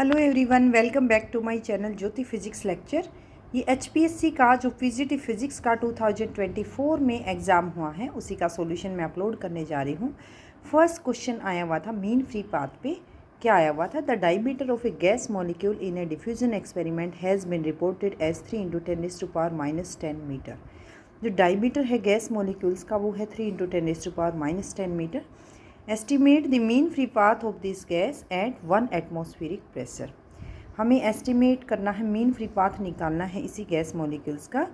Hello everyone, welcome back to my channel Jyoti physics lecture. ये HPSC का जो PGT physics का 2024 में एग्ज़ाम हुआ है उसी का सॉल्यूशन मैं अपलोड करने जा रही हूँ। फर्स्ट क्वेश्चन आया हुआ था मीन फ्री पाथ पे। क्या आया हुआ था? The diameter of a gas molecule in a diffusion experiment has been reported as 3 × 10⁻⁻10 metre. जो डायमीटर है गैस मॉलिक्यूल्स का वो है 3 × 10⁻⁻10 metre. Estimate the mean free path of this gas at 1 atmospheric pressure. हमें एस्टिमेट करना है, mean free path निकालना है इसी गैस मॉलिक्यूल्स का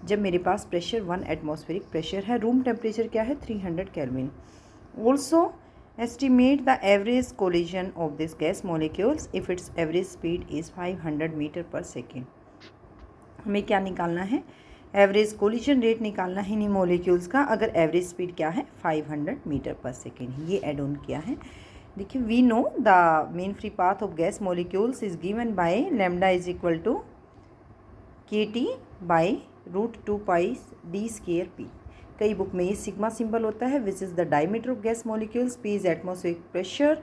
जब मेरे पास प्रेशर 1 एटमॉस्फेरिक प्रेशर है। रूम टेम्परेचर क्या है? 300 kelvin. Also estimate the average collision of this gas molecules if its average speed is 500 metre per second. हमें क्या निकालना है? एवरेज कोलिजन रेट निकालना है इन मॉलिक्यूल्स का अगर एवरेज स्पीड क्या है? 500 मीटर पर सेकेंड। ये एड ऑन किया है। देखिए, we know the mean free path of gas molecules is given by lambda is equal to KT by √2πd²P। कई बुक में ये सिग्मा सिंबल होता है which is the diameter of gas molecules. P is atmospheric pressure,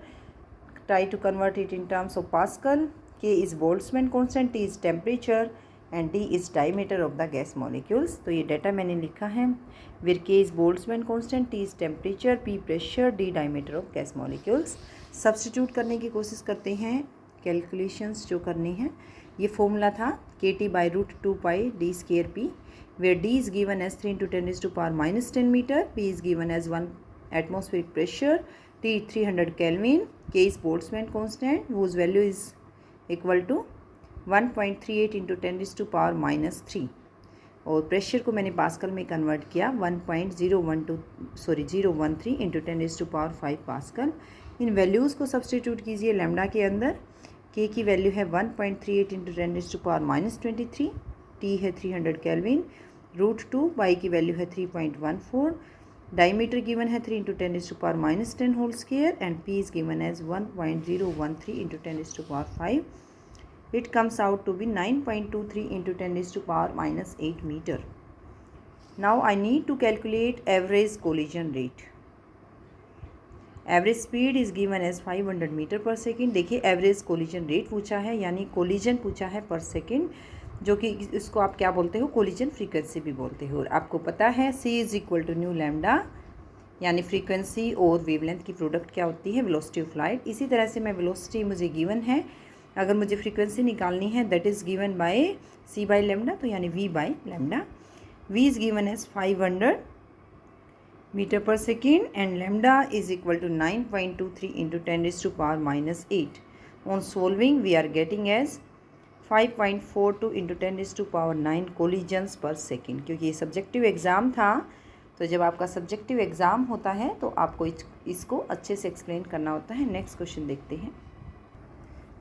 try to convert it in terms of pascal. K is Boltzmann constant, T is temperature and D is diameter of the gas molecules. तो ये data मैंने लिखा है। Where K is Boltzmann constant, T is temperature, P pressure, D diameter of gas molecules. Substitute करने की कोशिश करते हैं, कैलकुलेशंस जो करनी है। ये फॉर्मूला था KT by √2πd²P, where D is given as 3 × 10⁻10 metre, P is given as 1 atmospheric pressure, T 300 kelvin, K is Boltzmann constant whose value is equal to 1.38 × 10⁻³ और प्रेशर को मैंने पास्कल में कन्वर्ट किया 0.13 × 10⁻5 पास्कल। इन values को substitute कीजिए lambda के अंदर। K की वैल्यू है 1.38 × 10⁻23, T है 300 केल्विन, √2 बाई की वैल्यू है 3.14, डायमीटर गिवन है 3 × 10⁻10 whole square and P is given as 1.013 × 10⁻5. It comes out to be 9.23 × 10⁻8 meter. Now I need to calculate average collision rate. Average speed is given as 500 metre per second. देखिए, average collision rate पूछा है यानी collision पूछा है पर second, जो कि इसको आप क्या बोलते हो? कोलिजन फ्रीक्वेंसी भी बोलते हो। और आपको पता है C is equal to nu lambda, यानी फ्रीक्वेंसी और वेवलेंथ की प्रोडक्ट क्या होती है? Velocity of light. इसी तरह से मैं वेलोसिटी मुझे गिवन है, अगर मुझे फ्रीक्वेंसी निकालनी है that is given by C by lambda, तो यानी V by lambda. V is given as 500 metre per second and lambda is equal to 9.23 × 10⁻8। On solving we are getting as 5.42 × 10⁻9 collisions per second. क्योंकि ये subjective exam था, तो जब आपका subjective exam होता है तो आपको इसको अच्छे से एक्सप्लेन करना होता है। नेक्स्ट क्वेश्चन देखते हैं।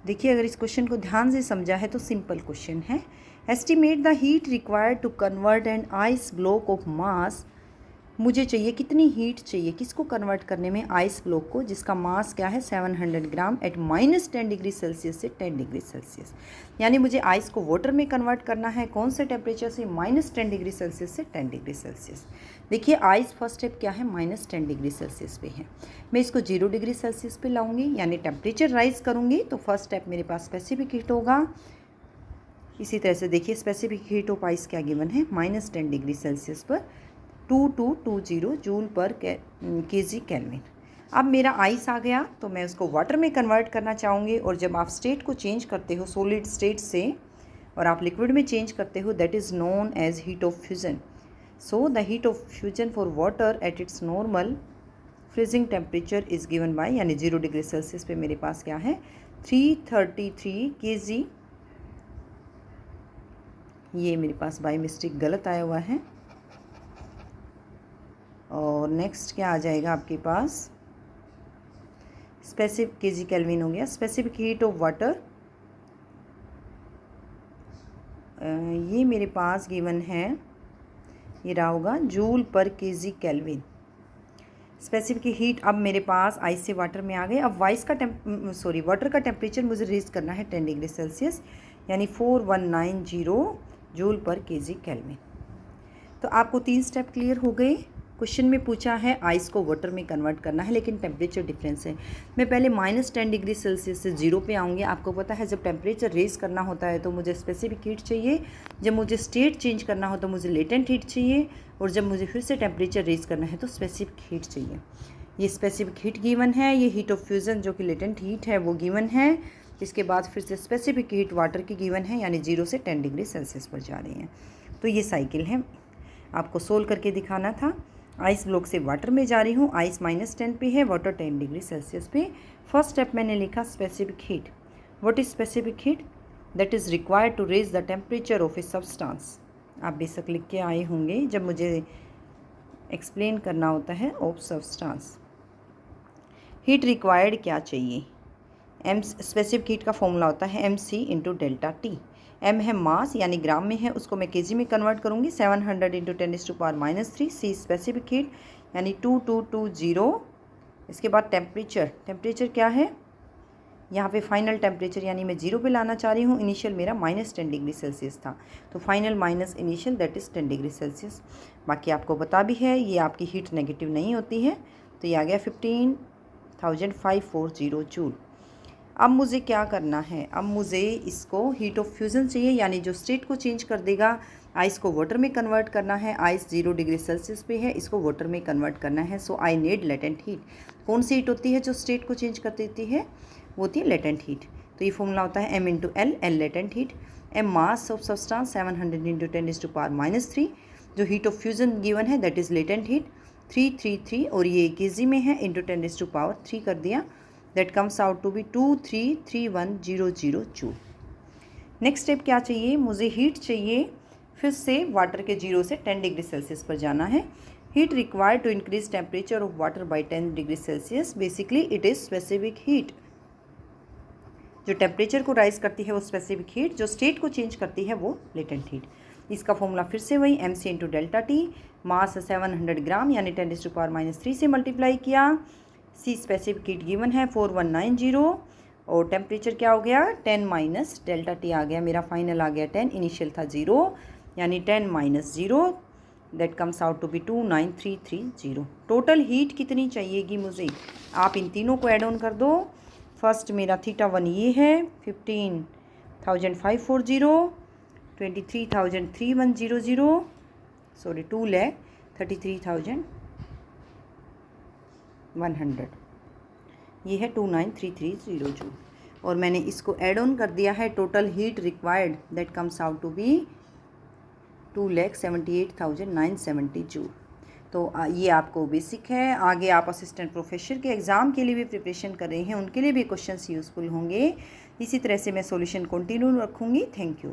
देखिए, अगर इस क्वेश्चन को ध्यान से समझा है तो सिंपल क्वेश्चन है। Estimate the heat required to convert an ice block of mass. मुझे चाहिए कितनी हीट चाहिए किसको कन्वर्ट करने में? आइस ब्लॉक को, जिसका मास क्या है? 700 ग्राम एट -10°C से 10°C। यानी मुझे आइस को वाटर में कन्वर्ट करना है। कौन से टेम्परेचर से? -10°C से 10°C। देखिए, आइस फर्स्ट स्टेप क्या है? -10°C पे है। मैं इसको 0°C पे लाऊंगी, यानी टेम्परेचर राइज करूंगी तो फर्स्ट स्टेप मेरे पास स्पेसिफिक हीट होगा। इसी तरह से देखिए, स्पेसिफिक हीट ऑफ आइस क्या गिवन है? -10°C पर 2220 जूल पर kg केल्विन। अब मेरा आइस आ गया तो मैं उसको वाटर में कन्वर्ट करना चाहूँगी। और जब आप स्टेट को चेंज करते हो सॉलिड स्टेट से और आप लिक्विड में चेंज करते हो, that is known as heat of fusion. So the heat of fusion for water at its normal freezing temperature is given by, यानी 0°C पे मेरे पास क्या है? 333 kg। ये मेरे पास बाय मिस्टेक गलत आया हुआ है। और नेक्स्ट क्या आ जाएगा आपके पास? स्पेसिफिक kg केल्विन हो गया। स्पेसिफिक हीट ऑफ वाटर ये मेरे पास गिवन है, ये रहा होगा जूल पर kg केल्विन। स्पेसिफिक हीट अब मेरे पास आइस से वाटर में आ गए। अब वाटर का टेम्परेचर मुझे रेज करना है 10°C, यानी 4190 जूल पर kg केल्विन। तो आपको 3 स्टेप क्लियर हो गए। क्वेश्चन में पूछा है आइस को वाटर में कन्वर्ट करना है, लेकिन टेम्परेचर डिफरेंस है। मैं पहले -10 डिग्री सेल्सियस से 0 पे आऊँगी। आपको पता है जब टेम्परेचर रेज करना होता है तो मुझे स्पेसिफिक हीट चाहिए, जब मुझे स्टेट चेंज करना हो तो मुझे लेटेंट हीट चाहिए, और जब मुझे फिर से टेम्परेचर रेज करना है तो स्पेसिफिक हीट चाहिए। ये स्पेसिफिक हीट गिवन है, ये हीट ऑफ फ्यूज़न जो कि लेटेंट हीट है वो गिवन है। इसके बाद फिर से स्पेसिफिक हीट वाटर की गिवन है, यानी 0 से 10 डिग्री सेल्सियस पर जा रही हैं। तो ये साइकिल है, आपको सोल्व करके दिखाना था। आइस ब्लॉक से वाटर में जा रही हूँ, आइस -10 पे है, वाटर 10 डिग्री सेल्सियस पे। फर्स्ट स्टेप मैंने लिखा specific heat. What is specific heat? That is required to raise the temperature of a substance. आप बेशक लिख के आए होंगे जब मुझे एक्सप्लेन करना होता है ऑफ सब्सटेंस। हीट रिक्वायर्ड क्या चाहिए? एम स्पेसिफिक हीट का फॉर्मूला होता है mc × ΔT। m है मास यानी ग्राम में है, उसको मैं केजी में कन्वर्ट करूँगी, 700 × 10⁻³ c स्पेसिफिक हीट यानी 2220। इसके बाद टेम्परेचर, टेम्परेचर क्या है यहाँ पे? फाइनल टेम्परेचर यानी मैं 0 पे लाना चाह रही हूँ। इनिशियल मेरा -10 डिग्री सेल्सियस था, तो final minus initial that is 10 degree Celsius. बाकी आपको पता भी है ये आपकी हीट नेगेटिव नहीं होती है, तो ये आ गया 15,540 जूल। अब मुझे क्या करना है? अब मुझे इसको हीट ऑफ फ्यूज़न चाहिए, यानी जो स्टेट को चेंज कर देगा। आइस को वाटर में कन्वर्ट करना है, आइस 0 डिग्री सेल्सियस पे है, इसको वाटर में कन्वर्ट करना है। सो आई नीड लेटेंट हीट। कौन सी हीट होती है जो स्टेट को चेंज कर देती है? वो होती है लेटेंट हीट। तो ये फॉर्मूला होता है m × L, L latent heat, m mass of substance 700 × 10⁻³ जो हीट ऑफ फ्यूज़न गिवन है दैट इज़ लेटेंट हीट 333, और ये केजी में है, × 10⁻³ कर दिया, that comes out to be 233100 joule. Next step क्या चाहिए? मुझे हीट चाहिए, फिर से वाटर के 0 से 10 डिग्री सेल्सियस पर जाना है। Heat required to increase temperature of water by 10 degree Celsius. Basically it is specific heat. जो टेम्परेचर को राइज करती है वो स्पेसिफिक हीट, जो स्टेट को चेंज करती है वो लेटेंट हीट। इसका फॉर्मूला फिर से वही mc × ΔT, मास 700 ग्राम यानी 10⁻³ से मल्टीप्लाई किया। सी स्पेसिफिक हीट गिवन है 4190, और टेम्परेचर क्या हो गया? 10 - ΔT आ गया मेरा, फाइनल आ गया 10, इनिशियल था 0, यानी 10 - 0 that comes out to be 29330। Total heat कितनी चाहिएगी मुझे? आप इन तीनों को ऐड ऑन कर दो। फर्स्ट मेरा θ1 ये है 15,540, 23,3100, सॉरी 2,33,100, ये है 29330 जूल, और मैंने इसको ऐड ऑन कर दिया है। Total heat required that comes out to be 2,78,970 joule. तो ये आपको बेसिक है। आगे आप असिस्टेंट प्रोफेसर के एग्ज़ाम के लिए भी प्रिपरेशन कर रहे हैं, उनके लिए भी क्वेश्चंस यूज़फुल होंगे। इसी तरह से मैं सॉल्यूशन कंटिन्यू रखूँगी। Thank you.